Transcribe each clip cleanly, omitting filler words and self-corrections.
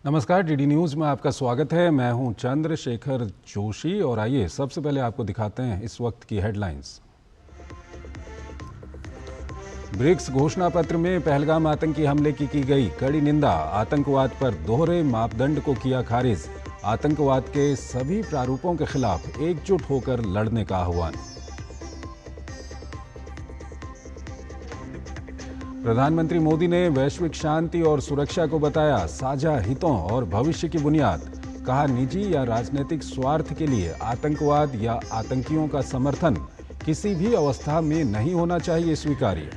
नमस्कार, DD news में आपका स्वागत है। मैं हूं चंद्रशेखर जोशी और आइए सबसे पहले आपको दिखाते हैं इस वक्त की हेडलाइंस। ब्रिक्स घोषणा पत्र में पहलगाम आतंकी हमले की गई कड़ी निंदा। आतंकवाद पर दोहरे मापदंड को किया खारिज। आतंकवाद के सभी प्रारूपों के खिलाफ एकजुट होकर लड़ने का आह्वान। प्रधानमंत्री मोदी ने वैश्विक शांति और सुरक्षा को बताया साझा हितों और भविष्य की बुनियाद। कहा, निजी या राजनीतिक स्वार्थ के लिए आतंकवाद या आतंकियों का समर्थन किसी भी अवस्था में नहीं होना चाहिए स्वीकार्य।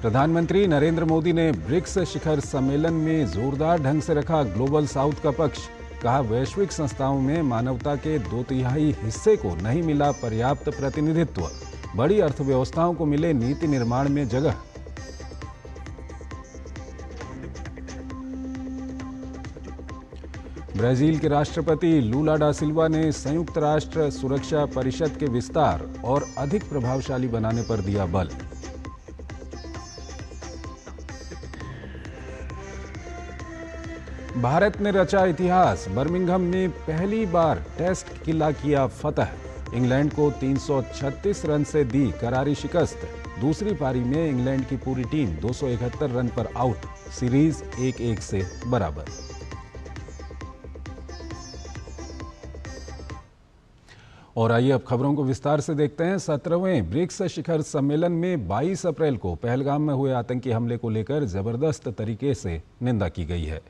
प्रधानमंत्री नरेंद्र मोदी ने ब्रिक्स शिखर सम्मेलन में जोरदार ढंग से रखा ग्लोबल साउथ का पक्ष। कहा, वैश्विक संस्थाओं में मानवता के 2/3 हिस्से को नहीं मिला पर्याप्त प्रतिनिधित्व। बड़ी अर्थव्यवस्थाओं को मिले नीति निर्माण में जगह। ब्राजील के राष्ट्रपति लूला डा सिल्वा ने संयुक्त राष्ट्र सुरक्षा परिषद के विस्तार और अधिक प्रभावशाली बनाने पर दिया बल। भारत ने रचा इतिहास। बर्मिंघम में पहली बार टेस्ट किया फतह। इंग्लैंड को 336 रन से दी करारी शिकस्त। दूसरी पारी में इंग्लैंड की पूरी टीम 271 रन पर आउट। सीरीज 1-1 से बराबर। और आइए अब खबरों को विस्तार से देखते हैं। 17वें ब्रिक्स शिखर सम्मेलन में 22 अप्रैल को पहलगाम में हुए आतंकी हमले को लेकर जबरदस्त तरीके से निंदा की गई है।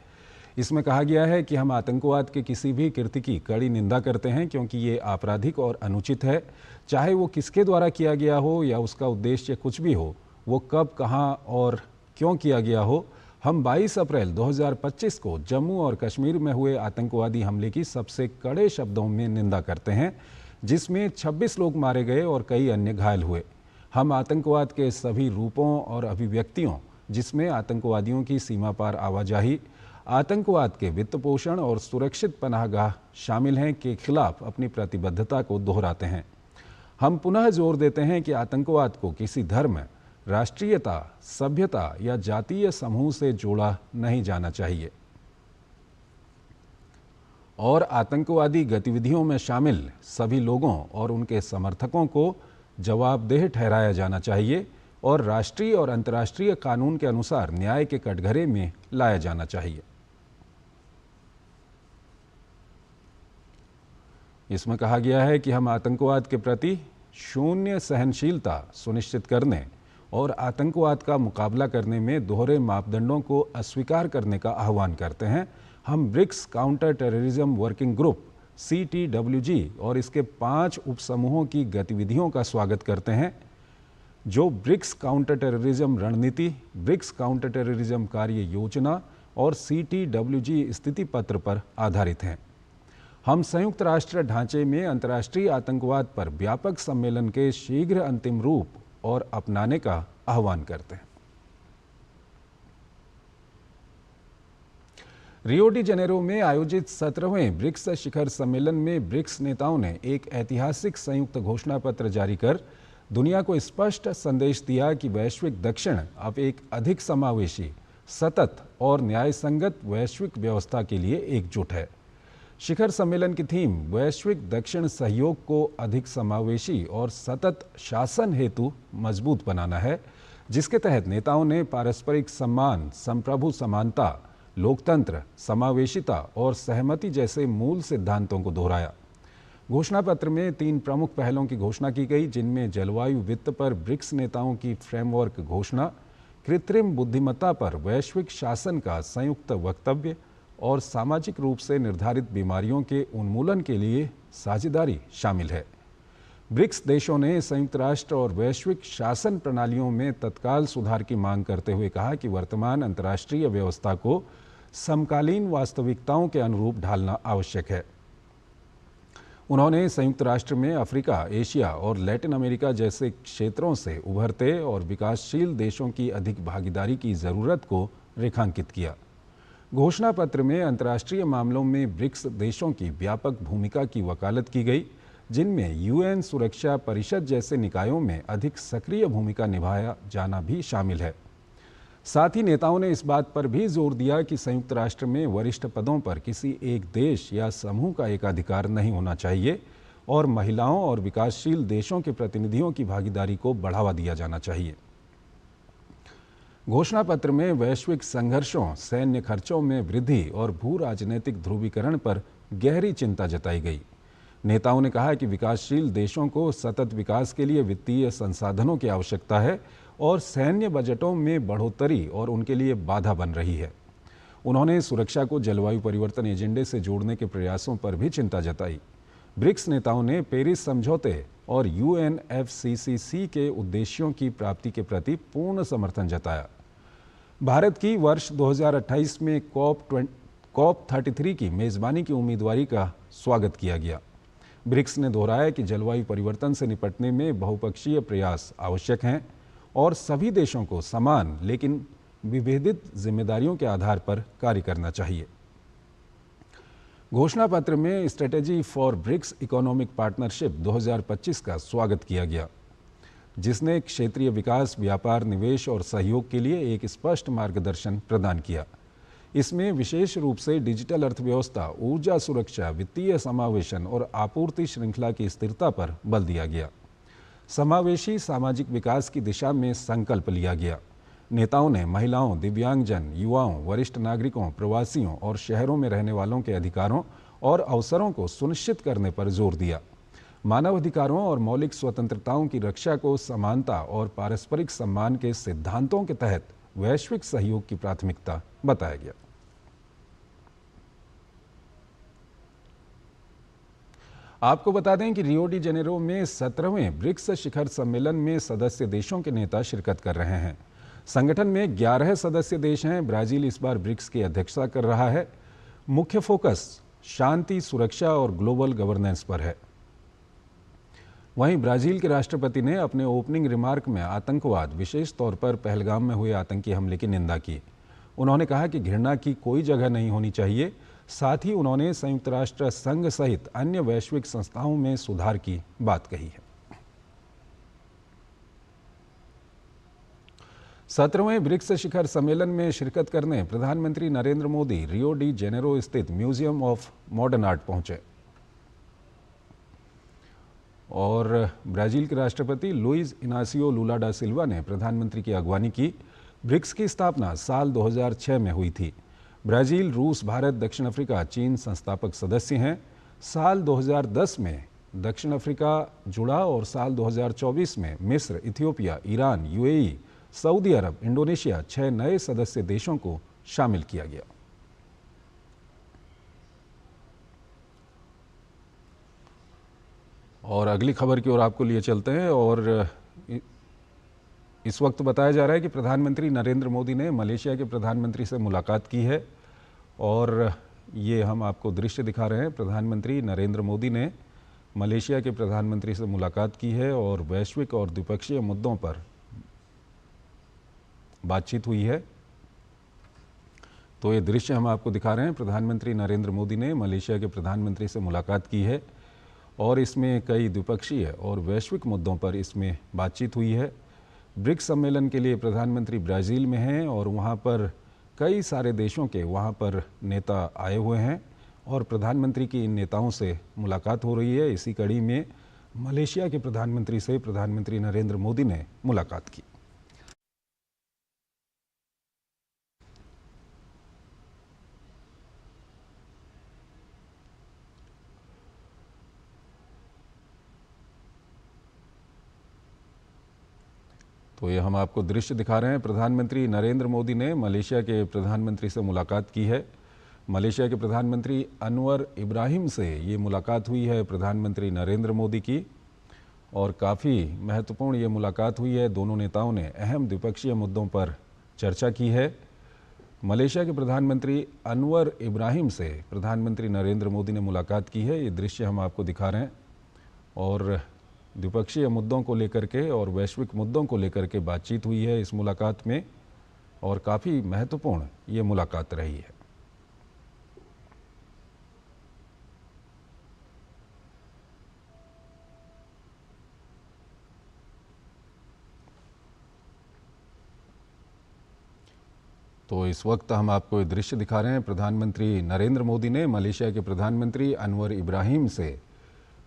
इसमें कहा गया है कि हम आतंकवाद के किसी भी कृत्य की कड़ी निंदा करते हैं क्योंकि ये आपराधिक और अनुचित है। चाहे वो किसके द्वारा किया गया हो या उसका उद्देश्य कुछ भी हो, वो कब, कहां और क्यों किया गया हो। हम 22 अप्रैल 2025 को जम्मू और कश्मीर में हुए आतंकवादी हमले की सबसे कड़े शब्दों में निंदा करते हैं, जिसमें 26 लोग मारे गए और कई अन्य घायल हुए। हम आतंकवाद के सभी रूपों और अभिव्यक्तियों, जिसमें आतंकवादियों की सीमा पार आवाजाही, आतंकवाद के वित्त पोषण और सुरक्षित पनाहगाह शामिल हैं, के खिलाफ अपनी प्रतिबद्धता को दोहराते हैं। हम पुनः जोर देते हैं कि आतंकवाद को किसी धर्म, राष्ट्रीयता, सभ्यता या जातीय समूह से जोड़ा नहीं जाना चाहिए और आतंकवादी गतिविधियों में शामिल सभी लोगों और उनके समर्थकों को जवाबदेह ठहराया जाना चाहिए और राष्ट्रीय और अंतर्राष्ट्रीय कानून के अनुसार न्याय के कटघरे में लाया जाना चाहिए। इसमें कहा गया है कि हम आतंकवाद के प्रति शून्य सहनशीलता सुनिश्चित करने और आतंकवाद का मुकाबला करने में दोहरे मापदंडों को अस्वीकार करने का आह्वान करते हैं। हम BRICS counter terrorism working group CTWG और इसके 5 उपसमूहों की गतिविधियों का स्वागत करते हैं, जो ब्रिक्स काउंटर टेररिज्म रणनीति, ब्रिक्स काउंटर टेररिज्म कार्य योजना और CTWG स्थिति पत्र पर आधारित हैं। हम संयुक्त राष्ट्र ढांचे में अंतर्राष्ट्रीय आतंकवाद पर व्यापक सम्मेलन के शीघ्र अंतिम रूप और अपनाने का आह्वान करते हैं। रियो डी जेनेरो में आयोजित 17वें ब्रिक्स शिखर सम्मेलन में ब्रिक्स नेताओं ने एक ऐतिहासिक संयुक्त घोषणा पत्र जारी कर दुनिया को स्पष्ट संदेश दिया कि वैश्विक दक्षिण अब एक अधिक समावेशी, सतत और न्यायसंगत वैश्विक व्यवस्था के लिए एकजुट है। शिखर सम्मेलन की थीम वैश्विक दक्षिण सहयोग को अधिक समावेशी और सतत शासन हेतु मजबूत बनाना है, जिसके तहत नेताओं ने पारस्परिक सम्मान, संप्रभु समानता, लोकतंत्र, समावेशिता और सहमति जैसे मूल सिद्धांतों को दोहराया। घोषणा पत्र में 3 प्रमुख पहलों की घोषणा की गई, जिनमें जलवायु वित्त पर ब्रिक्स नेताओं की फ्रेमवर्क घोषणा, कृत्रिम बुद्धिमत्ता पर वैश्विक शासन का संयुक्त वक्तव्य और सामाजिक रूप से निर्धारित बीमारियों के उन्मूलन के लिए साझेदारी शामिल है। ब्रिक्स देशों ने संयुक्त राष्ट्र और वैश्विक शासन प्रणालियों में तत्काल सुधार की मांग करते हुए कहा कि वर्तमान अंतर्राष्ट्रीय व्यवस्था को समकालीन वास्तविकताओं के अनुरूप ढालना आवश्यक है। उन्होंने संयुक्त राष्ट्र में अफ्रीका, एशिया और लैटिन अमेरिका जैसे क्षेत्रों से उभरते और विकासशील देशों की अधिक भागीदारी की ज़रूरत को रेखांकित किया। घोषणा पत्र में अंतर्राष्ट्रीय मामलों में ब्रिक्स देशों की व्यापक भूमिका की वकालत की गई, जिनमें यूएन सुरक्षा परिषद जैसे निकायों में अधिक सक्रिय भूमिका निभाया जाना भी शामिल है। साथ ही नेताओं ने इस बात पर भी जोर दिया कि संयुक्त राष्ट्र में वरिष्ठ पदों पर किसी एक देश या समूह का एकाधिकार नहीं होना चाहिए और महिलाओं और विकासशील देशों के प्रतिनिधियों की भागीदारी को बढ़ावा दिया जाना चाहिए। घोषणा पत्र में वैश्विक संघर्षों, सैन्य खर्चों में वृद्धि और भू राजनीतिक ध्रुवीकरण पर गहरी चिंता जताई गई। नेताओं ने कहा कि विकासशील देशों को सतत विकास के लिए वित्तीय संसाधनों की आवश्यकता है और सैन्य बजटों में बढ़ोतरी और उनके लिए बाधा बन रही है। उन्होंने सुरक्षा को जलवायु परिवर्तन एजेंडे से जोड़ने के प्रयासों पर भी चिंता जताई। ब्रिक्स नेताओं ने पेरिस समझौते और UNFCCC के उद्देश्यों की प्राप्ति के प्रति पूर्ण समर्थन जताया। भारत की वर्ष 2028 में COP33 की मेज़बानी की उम्मीदवारी का स्वागत किया गया। ब्रिक्स ने दोहराया कि जलवायु परिवर्तन से निपटने में बहुपक्षीय प्रयास आवश्यक हैं और सभी देशों को समान लेकिन विभेदित जिम्मेदारियों के आधार पर कार्य करना चाहिए। घोषणा पत्र में strategy for BRICS economic partnership 2025 का स्वागत किया गया, जिसने क्षेत्रीय विकास, व्यापार, निवेश और सहयोग के लिए एक स्पष्ट मार्गदर्शन प्रदान किया। इसमें विशेष रूप से डिजिटल अर्थव्यवस्था, ऊर्जा सुरक्षा, वित्तीय समावेशन और आपूर्ति श्रृंखला की स्थिरता पर बल दिया गया। समावेशी सामाजिक विकास की दिशा में संकल्प लिया गया। नेताओं ने महिलाओं, दिव्यांगजन, युवाओं, वरिष्ठ नागरिकों, प्रवासियों और शहरों में रहने वालों के अधिकारों और अवसरों को सुनिश्चित करने पर जोर दिया। मानव अधिकारों और मौलिक स्वतंत्रताओं की रक्षा को समानता और पारस्परिक सम्मान के सिद्धांतों के तहत वैश्विक सहयोग की प्राथमिकता बताया गया। आपको बता दें कि रियो डी जेनेरो में 17वें ब्रिक्स शिखर सम्मेलन में सदस्य देशों के नेता शिरकत कर रहे हैं। संगठन में 11 सदस्य देश हैं। ब्राजील इस बार ब्रिक्स की अध्यक्षता कर रहा है। मुख्य फोकस शांति, सुरक्षा और ग्लोबल गवर्नेंस पर है। वहीं ब्राजील के राष्ट्रपति ने अपने ओपनिंग रिमार्क में आतंकवाद, विशेष तौर पर पहलगाम में हुए आतंकी हमले की निंदा की। उन्होंने कहा कि घृणा की कोई जगह नहीं होनी चाहिए। साथ ही उन्होंने संयुक्त राष्ट्र संघ सहित अन्य वैश्विक संस्थाओं में सुधार की बात कही है। 17वें ब्रिक्स शिखर सम्मेलन में शिरकत करने प्रधानमंत्री Narendra Modi Rio de Janeiro स्थित म्यूजियम ऑफ मॉडर्न आर्ट पहुंचे और ब्राजील के राष्ट्रपति लुइज इनासियो लुला डा सिल्वा ने प्रधानमंत्री की अगवानी की। ब्रिक्स की स्थापना साल 2006 में हुई थी। ब्राजील, रूस, भारत, दक्षिण अफ्रीका, चीन संस्थापक सदस्य हैं। साल 2010 में दक्षिण अफ्रीका जुड़ा और साल 2024 में मिस्र, इथियोपिया, ईरान, UAE, सऊदी अरब, इंडोनेशिया 6 नए सदस्य देशों को शामिल किया गया। और अगली खबर की ओर आपको लिए चलते हैं और इस वक्त बताया जा रहा है कि प्रधानमंत्री नरेंद्र मोदी ने मलेशिया के प्रधानमंत्री से मुलाकात की है और ये हम आपको दृश्य दिखा रहे हैं। प्रधानमंत्री नरेंद्र मोदी ने मलेशिया के प्रधानमंत्री से मुलाकात की है और वैश्विक और द्विपक्षीय मुद्दों पर बातचीत हुई है। तो ये दृश्य हम आपको दिखा रहे हैं। प्रधानमंत्री नरेंद्र मोदी ने मलेशिया के प्रधानमंत्री से मुलाकात की है और इसमें कई द्विपक्षीय और वैश्विक मुद्दों पर इसमें बातचीत हुई है। ब्रिक्स सम्मेलन के लिए प्रधानमंत्री ब्राज़ील में हैं और वहाँ पर कई सारे देशों के वहाँ पर नेता आए हुए हैं और प्रधानमंत्री की इन नेताओं से मुलाकात हो रही है। इसी कड़ी में मलेशिया के प्रधानमंत्री से प्रधानमंत्री नरेंद्र मोदी ने मुलाकात की। तो ये हम आपको दृश्य दिखा रहे हैं। प्रधानमंत्री नरेंद्र मोदी ने मलेशिया के प्रधानमंत्री से मुलाकात की है। मलेशिया के प्रधानमंत्री अनवर इब्राहिम से ये मुलाकात हुई है प्रधानमंत्री नरेंद्र मोदी की और काफ़ी महत्वपूर्ण ये मुलाकात हुई है। दोनों नेताओं ने अहम द्विपक्षीय मुद्दों पर चर्चा की है। मलेशिया के प्रधानमंत्री अनवर इब्राहिम से प्रधानमंत्री नरेंद्र मोदी ने मुलाकात की है। ये दृश्य हम आपको दिखा रहे हैं और द्विपक्षीय मुद्दों को लेकर के और वैश्विक मुद्दों को लेकर के बातचीत हुई है इस मुलाकात में और काफ़ी महत्वपूर्ण ये मुलाकात रही है। तो इस वक्त हम आपको ये दृश्य दिखा रहे हैं। प्रधानमंत्री नरेंद्र मोदी ने मलेशिया के प्रधानमंत्री अनवर इब्राहिम से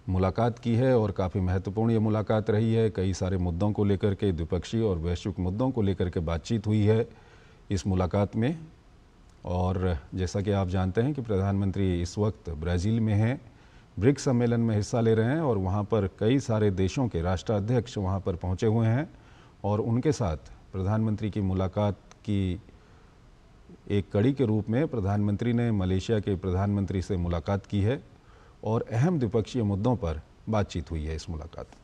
मुलाकात की है और काफ़ी महत्वपूर्ण ये मुलाकात रही है। कई सारे मुद्दों को लेकर के, द्विपक्षीय और वैश्विक मुद्दों को लेकर के बातचीत हुई है इस मुलाकात में। और जैसा कि आप जानते हैं कि प्रधानमंत्री इस वक्त ब्राज़ील में हैं, ब्रिक्स सम्मेलन में हिस्सा ले रहे हैं और वहाँ पर कई सारे देशों के राष्ट्राध्यक्ष वहाँ पर पहुँचे हुए हैं और उनके साथ प्रधानमंत्री की मुलाकात की एक कड़ी के रूप में प्रधानमंत्री ने मलेशिया के प्रधानमंत्री से मुलाकात की है और अहम द्विपक्षीय मुद्दों पर बातचीत हुई है इस मुलाकात में।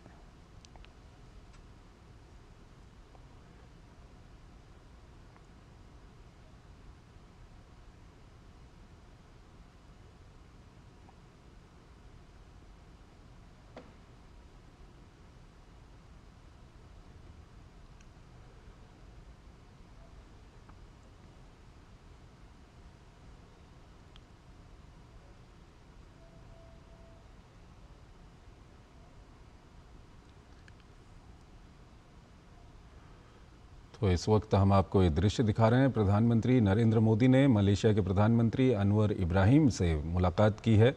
तो इस वक्त हम आपको ये दृश्य दिखा रहे हैं। प्रधानमंत्री नरेंद्र मोदी ने मलेशिया के प्रधानमंत्री अनवर इब्राहिम से मुलाकात की है।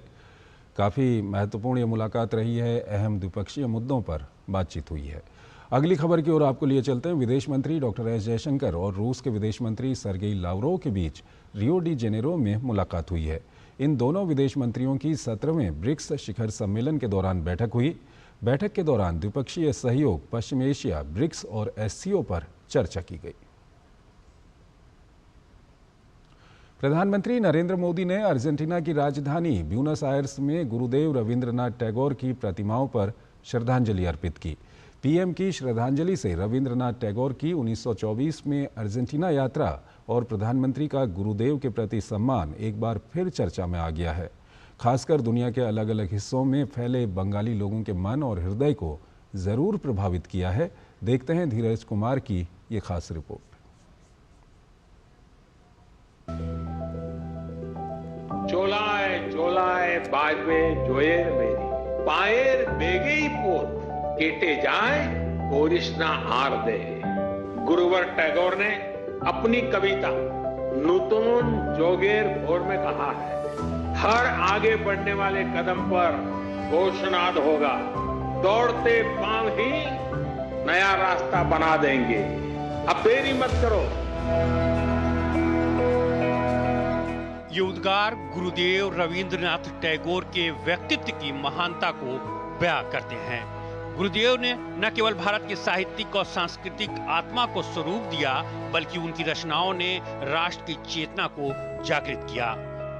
काफ़ी महत्वपूर्ण ये मुलाकात रही है, अहम द्विपक्षीय मुद्दों पर बातचीत हुई है। अगली खबर की ओर आपको लिए चलते हैं। विदेश मंत्री डॉक्टर एस जयशंकर और रूस के विदेश मंत्री सर्गेई लावरोव के बीच रियो डी जेनेरो में मुलाकात हुई है। इन दोनों विदेश मंत्रियों की 17वें ब्रिक्स शिखर सम्मेलन के दौरान बैठक हुई। बैठक के दौरान द्विपक्षीय सहयोग, पश्चिम एशिया, ब्रिक्स और एससीओ पर चर्चा की गई। प्रधानमंत्री नरेंद्र मोदी ने अर्जेंटीना की राजधानी ब्यूनस आयर्स में गुरुदेव रविंद्रनाथ टैगोर की प्रतिमाओं पर श्रद्धांजलि अर्पित की। पीएम की श्रद्धांजलि से रविंद्रनाथ टैगोर की 1924 में अर्जेंटीना यात्रा और प्रधानमंत्री का गुरुदेव के प्रति सम्मान एक बार फिर चर्चा में आ गया है। खासकर दुनिया के अलग अलग हिस्सों में फैले बंगाली लोगों के मन और हृदय को जरूर प्रभावित किया है। देखते हैं धीरज कुमार की ये खास रिपोर्ट। चोलाए चोलाए बाजवे जोएर मेरी पाएर बेगेई पोत केटे जाए कोरिश्ना आर दे। गुरुवर टैगोर ने अपनी कविता नूतन जोगेर भोर में कहा है, हर आगे बढ़ने वाले कदम पर घोषणाद होगा, दौड़ते पांव ही नया रास्ता बना देंगे। अब देरी मत करो। ये उद्गार गुरुदेव रविंद्रनाथ टैगोर के व्यक्तित्व की महानता को बयां करते हैं। गुरुदेव ने न केवल भारत के साहित्यिक और सांस्कृतिक आत्मा को स्वरूप दिया, बल्कि उनकी रचनाओं ने राष्ट्र की चेतना को जागृत किया।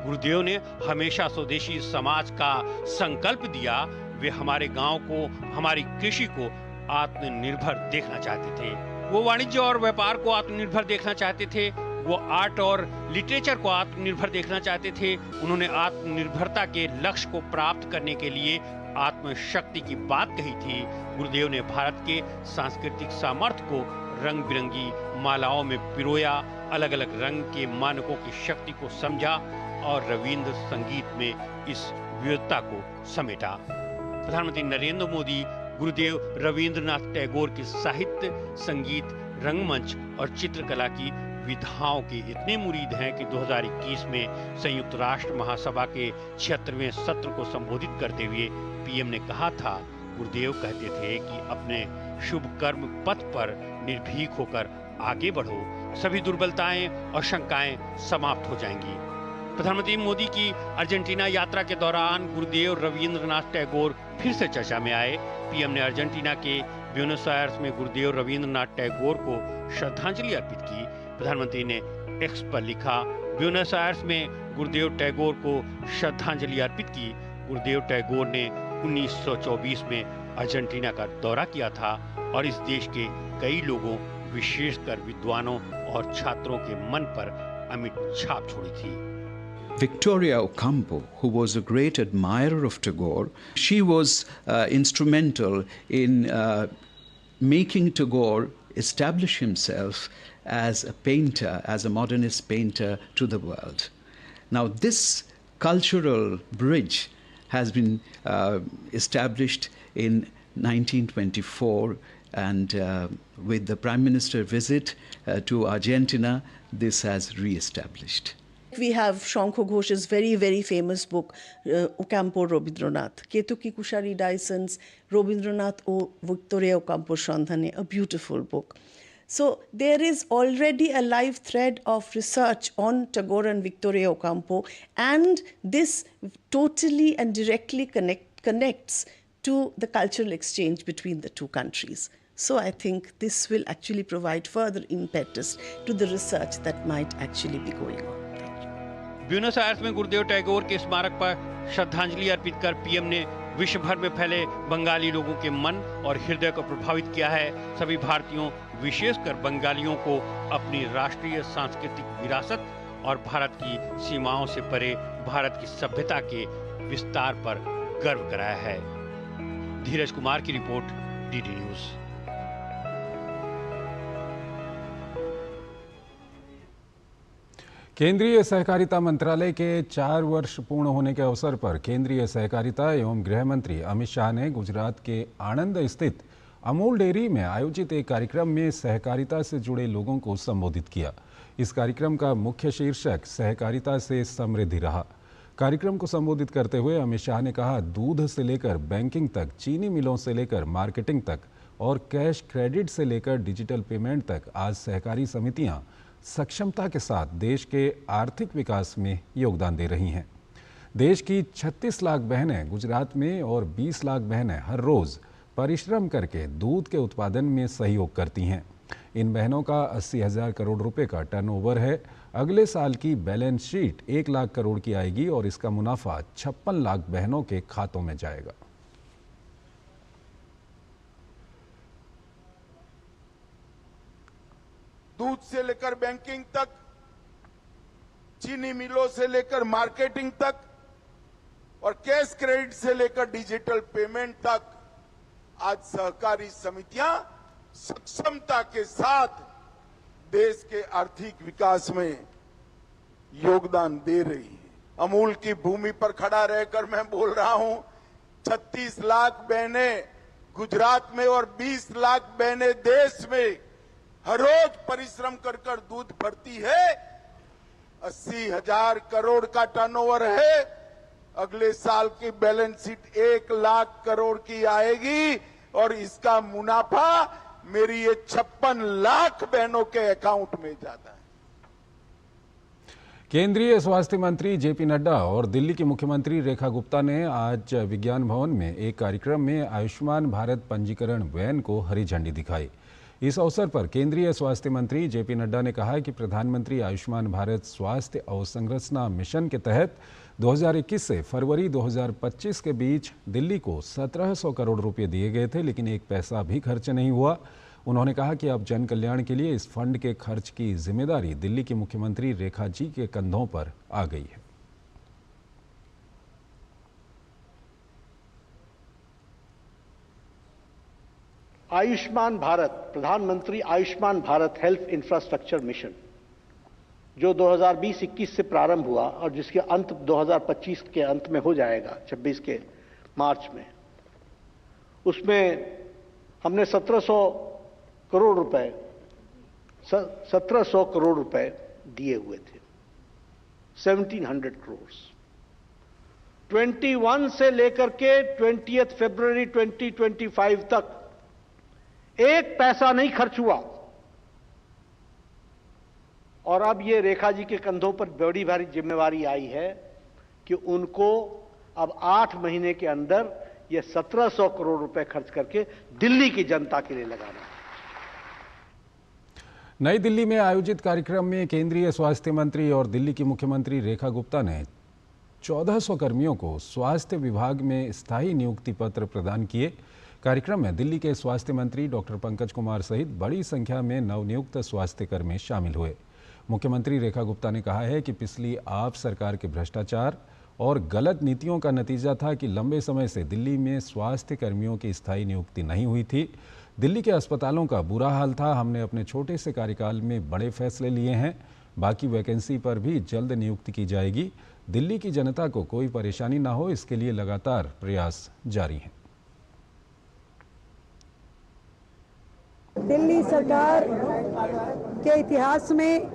गुरुदेव ने हमेशा स्वदेशी समाज का संकल्प दिया। वे हमारे गांव को, हमारी कृषि को आत्मनिर्भर देखना चाहते थे। वो वाणिज्य और व्यापार को आत्मनिर्भर देखना चाहते थे। वो आर्ट और लिटरेचर को आत्मनिर्भर देखना चाहते थे। उन्होंने आत्मनिर्भरता के लक्ष्य को प्राप्त करने के लिए आत्मशक्ति की बात कही थी। गुरुदेव ने भारत के सांस्कृतिक सामर्थ्य को रंग बिरंगी मालाओं में पिरोया, अलग अलग रंग के मानकों की शक्ति को समझा और रविंद्र संगीत में इस विविधता को समेटा। प्रधानमंत्री नरेंद्र मोदी गुरुदेव रविंद्रनाथ टैगोर के साहित्य, संगीत, रंगमंच और चित्रकला की विधाओं के इतने मुरीद हैं कि 2021 में संयुक्त राष्ट्र महासभा के 76वें सत्र को संबोधित करते हुए पीएम ने कहा था, गुरुदेव कहते थे कि अपने शुभ कर्म पथ पर निर्भीक होकर आगे बढ़ो, सभी दुर्बलताएं और शंकाएं समाप्त हो जाएंगी। प्रधानमंत्री मोदी की अर्जेंटीना यात्रा के दौरान गुरुदेव रविंद्रनाथ टैगोर फिर से चर्चा में आए। पीएम ने अर्जेंटीना के ब्यूनस आयर्स में गुरुदेव रविंद्रनाथ टैगोर को श्रद्धांजलि अर्पित की। प्रधानमंत्री ने एक्स पर लिखा, ब्यूनस आयर्स में गुरुदेव टैगोर को श्रद्धांजलि अर्पित की। गुरुदेव टैगोर ने 1924 में अर्जेंटीना का दौरा किया था और इस देश के कई लोगों, विशेषकर विद्वानों और छात्रों के मन पर अमिट छाप छोड़ी थी। Victoria Ocampo, who was a great admirer of Tagore, she was instrumental in making Tagore establish himself as a painter, as a modernist painter to the world. Now, this cultural bridge has been established in 1924 And with the Prime Minister visit to Argentina, this has re-established. We have Shankho Ghosh's very, very famous book, Ocampo Robindranath, Ketuki Kushari Dyson's Robindranath O Victoria Ocampo Shandhane, a beautiful book. So there is already a live thread of research on Tagore and Victoria Ocampo, and this totally and directly connects to the cultural exchange between the two countries. So I think this will actually provide further impetus to the research that might actually be going on. Buenos Aires में गुरुदेव टैगोर के स्मारक पर श्रद्धांजलि अर्पित कर PM ने विश्व भर में फैले बंगाली लोगों के मन और हृदय को प्रभावित किया है। सभी भारतीयों, विशेषकर बंगालियों को अपनी राष्ट्रीय सांस्कृतिक विरासत और भारत की सीमाओं से परे भारत की सभ्यता के विस्तार पर गर्व कराया है। धीरज कुमार की रिपोर्ट, डीडी न्यूज। केंद्रीय सहकारिता मंत्रालय के 4 वर्ष पूर्ण होने के अवसर पर केंद्रीय सहकारिता एवं गृह मंत्री अमित शाह ने गुजरात के आणंद स्थित अमूल डेयरी में आयोजित एक कार्यक्रम में सहकारिता से जुड़े लोगों को संबोधित किया। इस कार्यक्रम का मुख्य शीर्षक सहकारिता से समृद्धि रहा। कार्यक्रम को संबोधित करते हुए अमित शाह ने कहा, दूध से लेकर बैंकिंग तक, चीनी मिलों से लेकर मार्केटिंग तक और कैश क्रेडिट से लेकर डिजिटल पेमेंट तक आज सहकारी समितियां सक्षमता के साथ देश के आर्थिक विकास में योगदान दे रही हैं। देश की 36 लाख बहनें गुजरात में और 20 लाख बहनें हर रोज़ परिश्रम करके दूध के उत्पादन में सहयोग करती हैं। इन बहनों का 80,000 करोड़ रुपए का टर्नओवर है। अगले साल की बैलेंस शीट 1 लाख करोड़ की आएगी और इसका मुनाफा 56 लाख बहनों के खातों में जाएगा। दूध से लेकर बैंकिंग तक, चीनी मिलों से लेकर मार्केटिंग तक और कैश क्रेडिट से लेकर डिजिटल पेमेंट तक आज सहकारी समितियां सक्षमता के साथ देश के आर्थिक विकास में योगदान दे रही है। अमूल की भूमि पर खड़ा रहकर मैं बोल रहा हूं, 36 लाख बहनें गुजरात में और 20 लाख बहनें देश में हर रोज परिश्रम कर कर दूध भरती है। 80,000 करोड़ का टर्नओवर है। अगले साल की बैलेंस शीट 1 लाख करोड़ की आएगी और इसका मुनाफा मेरी ये 56 लाख बहनों के अकाउंट में जाता है। केंद्रीय स्वास्थ्य मंत्री जेपी नड्डा और दिल्ली की मुख्यमंत्री रेखा गुप्ता ने आज विज्ञान भवन में एक कार्यक्रम में आयुष्मान भारत पंजीकरण वैन को हरी झंडी दिखाई। इस अवसर पर केंद्रीय स्वास्थ्य मंत्री जेपी नड्डा ने कहा कि प्रधानमंत्री आयुष्मान भारत स्वास्थ्य अवसंरचना मिशन के तहत 2021 से फरवरी 2025 के बीच दिल्ली को 1700 करोड़ रुपए दिए गए थे, लेकिन एक पैसा भी खर्च नहीं हुआ। उन्होंने कहा कि अब जन कल्याण के लिए इस फंड के खर्च की जिम्मेदारी दिल्ली की मुख्यमंत्री रेखा जी के कंधों पर आ गई है। आयुष्मान भारत, प्रधानमंत्री Ayushman Bharat health infrastructure mission, जो 2020-21 से प्रारंभ हुआ और जिसके अंत 2025 के अंत में हो जाएगा, 26 के मार्च में, उसमें हमने 1700 करोड़ रुपए दिए हुए थे। 1700 करोड़ 21 से लेकर के 20 फरवरी 2025 तक एक पैसा नहीं खर्च हुआ। और अब ये रेखा जी के कंधों पर बड़ी भारी जिम्मेवारी आई है कि उनको अब 8 महीने के अंदर ये 1700 करोड़ रुपए खर्च करके दिल्ली की जनता के लिए लगाना है। नई दिल्ली में आयोजित कार्यक्रम में केंद्रीय स्वास्थ्य मंत्री और दिल्ली की मुख्यमंत्री रेखा गुप्ता ने 1400 कर्मियों को स्वास्थ्य विभाग में स्थायी नियुक्ति पत्र प्रदान किए। कार्यक्रम में दिल्ली के स्वास्थ्य मंत्री डॉक्टर पंकज कुमार सहित बड़ी संख्या में नवनियुक्त स्वास्थ्य कर्मी शामिल हुए। मुख्यमंत्री रेखा गुप्ता ने कहा है कि पिछली आप सरकार के भ्रष्टाचार और गलत नीतियों का नतीजा था कि लंबे समय से दिल्ली में स्वास्थ्य कर्मियों की स्थायी नियुक्ति नहीं हुई थी। दिल्ली के अस्पतालों का बुरा हाल था। हमने अपने छोटे से कार्यकाल में बड़े फैसले लिए हैं। बाकी वैकेंसी पर भी जल्द नियुक्ति की जाएगी। दिल्ली की जनता को कोई परेशानी ना हो, इसके लिए लगातार प्रयास जारी हैं। दिल्ली सरकार के इतिहास में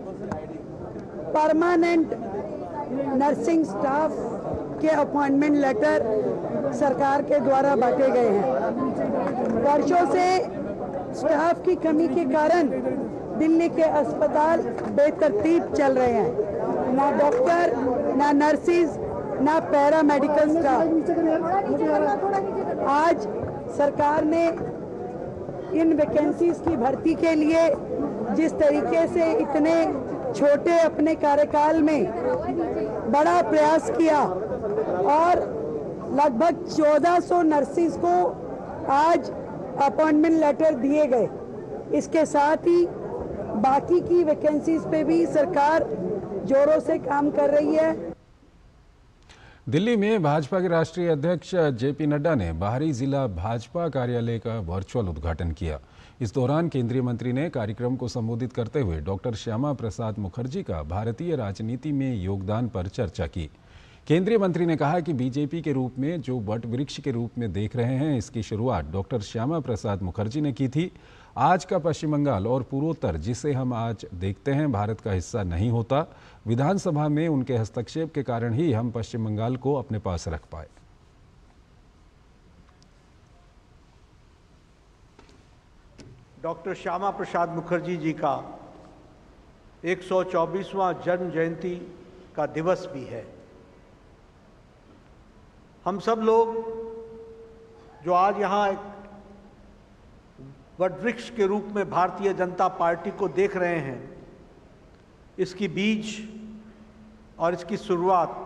परमानेंट नर्सिंग स्टाफ के अपॉइंटमेंट लेटर सरकार के द्वारा बांटे गए हैं। वर्षों से स्टाफ की कमी के कारण दिल्ली के अस्पताल बेतरतीब चल रहे हैं। ना डॉक्टर, ना नर्सिस, ना पैरामेडिकल स्टाफ। आज सरकार ने इन वैकेंसीज की भर्ती के लिए जिस तरीके से इतने छोटे अपने कार्यकाल में बड़ा प्रयास किया और लगभग 1400 नर्सिस को आज अपॉइंटमेंट लेटर दिए गए। इसके साथ ही बाकी की वैकेंसीज पे भी सरकार जोरों से काम कर रही है। दिल्ली में भाजपा के राष्ट्रीय अध्यक्ष जेपी नड्डा ने बाहरी जिला भाजपा कार्यालय का वर्चुअल उद्घाटन किया। इस दौरान केंद्रीय मंत्री ने कार्यक्रम को संबोधित करते हुए डॉक्टर श्यामा प्रसाद मुखर्जी का भारतीय राजनीति में योगदान पर चर्चा की। केंद्रीय मंत्री ने कहा कि बीजेपी के रूप में जो वट वृक्ष के रूप में देख रहे हैं, इसकी शुरुआत डॉक्टर श्यामा प्रसाद मुखर्जी ने की थी। आज का पश्चिम बंगाल और पूर्वोत्तर, जिसे हम आज देखते हैं, भारत का हिस्सा नहीं होता। विधानसभा में उनके हस्तक्षेप के कारण ही हम पश्चिम बंगाल को अपने पास रख पाए। डॉक्टर श्यामा प्रसाद मुखर्जी जी का 124वां जन्म जयंती का दिवस भी है। हम सब लोग जो आज यहाँ एक वटवृक्ष के रूप में भारतीय जनता पार्टी को देख रहे हैं, इसकी बीज और इसकी शुरुआत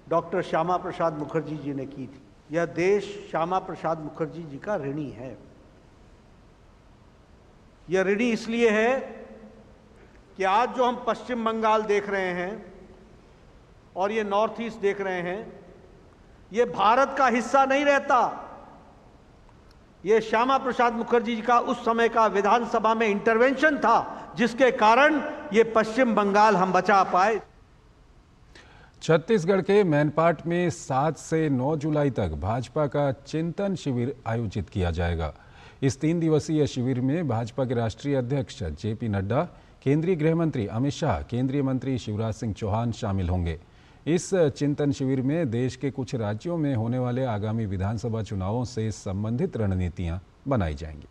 डॉक्टर श्यामा प्रसाद मुखर्जी जी ने की थी। यह देश श्यामा प्रसाद मुखर्जी जी का ऋणी है। यह ऋणी इसलिए है कि आज जो हम पश्चिम बंगाल देख रहे हैं और ये नॉर्थ ईस्ट देख रहे हैं, ये भारत का हिस्सा नहीं रहता। ये श्यामा प्रसाद मुखर्जी जी का उस समय का विधानसभा में इंटरवेंशन था, जिसके कारण ये पश्चिम बंगाल हम बचा पाए। छत्तीसगढ़ के मैनपाट में 7 से 9 जुलाई तक भाजपा का चिंतन शिविर आयोजित किया जाएगा। इस 3 दिवसीय शिविर में भाजपा के राष्ट्रीय अध्यक्ष जेपी नड्डा, केंद्रीय गृह मंत्री अमित शाह, केंद्रीय मंत्री शिवराज सिंह चौहान शामिल होंगे। इस चिंतन शिविर में देश के कुछ राज्यों में होने वाले आगामी विधानसभा चुनावों से संबंधित रणनीतियां बनाई जाएंगी।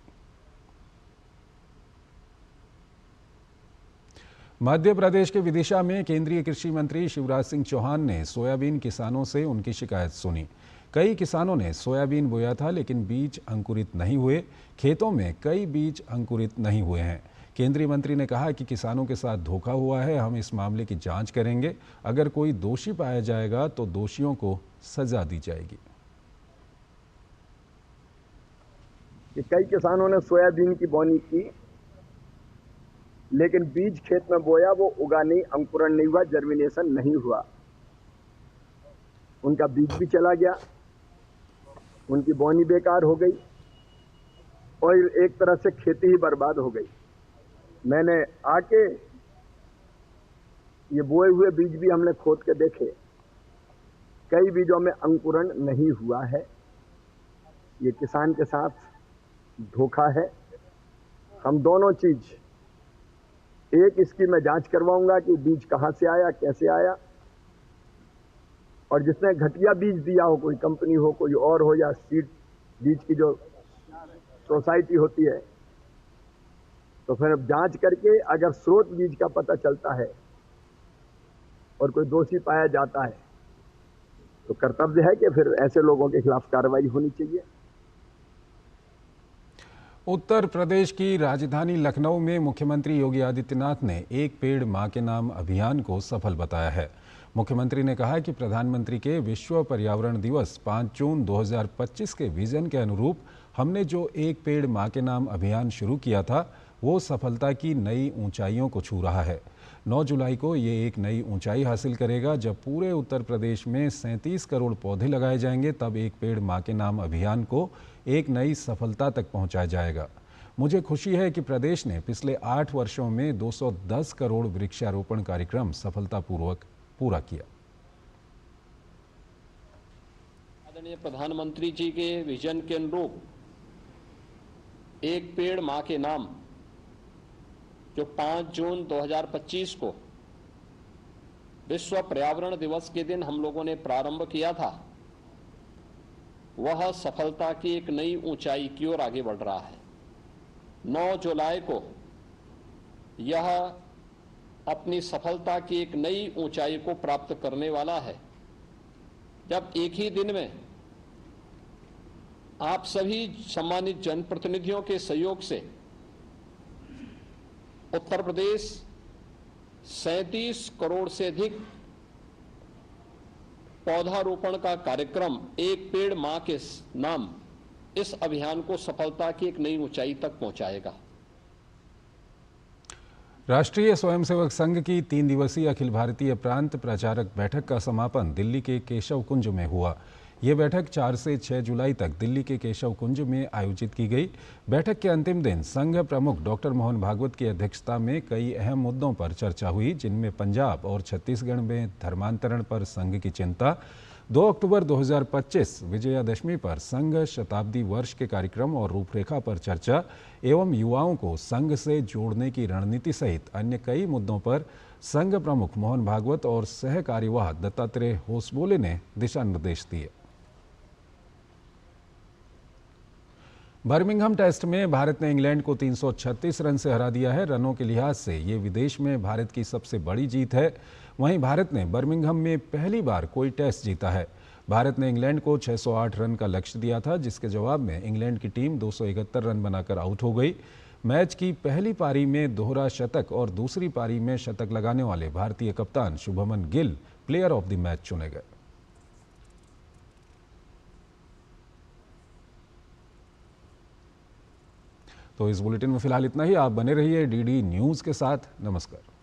मध्य प्रदेश के विदिशा में केंद्रीय कृषि मंत्री शिवराज सिंह चौहान ने सोयाबीन किसानों से उनकी शिकायत सुनी। कई किसानों ने सोयाबीन बोया था, लेकिन बीज अंकुरित नहीं हुए। खेतों में कई बीज अंकुरित नहीं हुए हैं। केंद्रीय मंत्री ने कहा कि किसानों के साथ धोखा हुआ है। हम इस मामले की जांच करेंगे। अगर कोई दोषी पाया जाएगा तो दोषियों को सजा दी जाएगी। कई किसानों ने सोयाबीन की बोनी की, लेकिन बीज खेत में बोया, वो उगा नहीं, अंकुरण नहीं हुआ, जर्मिनेशन नहीं हुआ। उनका बीज भी चला गया, उनकी बोनी बेकार हो गई और एक तरह से खेती ही बर्बाद हो गई। मैंने आके ये बोए हुए बीज भी हमने खोद के देखे, कई बीजों में अंकुरण नहीं हुआ है। ये किसान के साथ धोखा है। हम दोनों चीज, एक इसकी मैं जांच करवाऊंगा कि बीज कहां से आया, कैसे आया, और जिसने घटिया बीज दिया हो, कोई कंपनी हो, कोई और हो, या सीड बीज की जो सोसाइटी होती है, तो फिर जांच करके अगर स्रोत बीज का पता चलता है और कोई दोषी पाया जाता है, तो कर्तव्य है कि फिर ऐसे लोगों के खिलाफ कार्रवाई होनी चाहिए। उत्तर प्रदेश की राजधानी लखनऊ में मुख्यमंत्री योगी आदित्यनाथ ने एक पेड़ मां के नाम अभियान को सफल बताया है। मुख्यमंत्री ने कहा कि प्रधानमंत्री के विश्व पर्यावरण दिवस 5 जून 2025 के विजन के अनुरूप हमने जो एक पेड़ मां के नाम अभियान शुरू किया था, वो सफलता की नई ऊंचाइयों को छू रहा है। 9 जुलाई को ये एक नई ऊंचाई हासिल करेगा। जब पूरे उत्तर प्रदेश में 37 करोड़ पौधे लगाए जाएंगे, तब एक पेड़ मां के नाम अभियान को एक नई सफलता तक पहुंचाया जाएगा। मुझे खुशी है कि प्रदेश ने पिछले 8 वर्षों में 210 करोड़ वृक्षारोपण कार्यक्रम सफलतापूर्वक पूरा किया। आदरणीय प्रधानमंत्री जी के विजन के अनुरूप एक पेड़ मां के नाम जो 5 जून 2025 को विश्व पर्यावरण दिवस के दिन हम लोगों ने प्रारंभ किया था, वह सफलता की एक नई ऊंचाई की ओर आगे बढ़ रहा है। 9 जुलाई को यह अपनी सफलता की एक नई ऊंचाई को प्राप्त करने वाला है, जब एक ही दिन में आप सभी सम्मानित जनप्रतिनिधियों के सहयोग से उत्तर प्रदेश 37 करोड़ से अधिक पौधारोपण का कार्यक्रम एक पेड़ मां के नाम इस अभियान को सफलता की एक नई ऊंचाई तक पहुंचाएगा। राष्ट्रीय स्वयंसेवक संघ की 3 दिवसीय अखिल भारतीय प्रांत प्रचारक बैठक का समापन दिल्ली के केशव कुंज में हुआ। ये बैठक 4 से 6 जुलाई तक दिल्ली के केशव कुंज में आयोजित की गई। बैठक के अंतिम दिन संघ प्रमुख डॉक्टर मोहन भागवत की अध्यक्षता में कई अहम मुद्दों पर चर्चा हुई, जिनमें पंजाब और छत्तीसगढ़ में धर्मांतरण पर संघ की चिंता, 2 अक्टूबर 2025 विजयादशमी पर संघ शताब्दी वर्ष के कार्यक्रम और रूपरेखा पर चर्चा एवं युवाओं को संघ से जोड़ने की रणनीति सहित अन्य कई मुद्दों पर संघ प्रमुख मोहन भागवत और सह कार्यवाह दत्तात्रेय होसबोले ने दिशा निर्देश दिए। बर्मिंघम टेस्ट में भारत ने इंग्लैंड को 336 रन से हरा दिया है। रनों के लिहाज से ये विदेश में भारत की सबसे बड़ी जीत है। वहीं भारत ने बर्मिंघम में पहली बार कोई टेस्ट जीता है। भारत ने इंग्लैंड को 608 रन का लक्ष्य दिया था, जिसके जवाब में इंग्लैंड की टीम 271 रन बनाकर आउट हो गई। मैच की पहली पारी में दोहरा शतक और दूसरी पारी में शतक लगाने वाले भारतीय कप्तान Shubman Gill player of the match चुने गए। तो इस बुलेटिन में फिलहाल इतना ही। आप बने रहिए डीडी न्यूज़ के साथ। नमस्कार।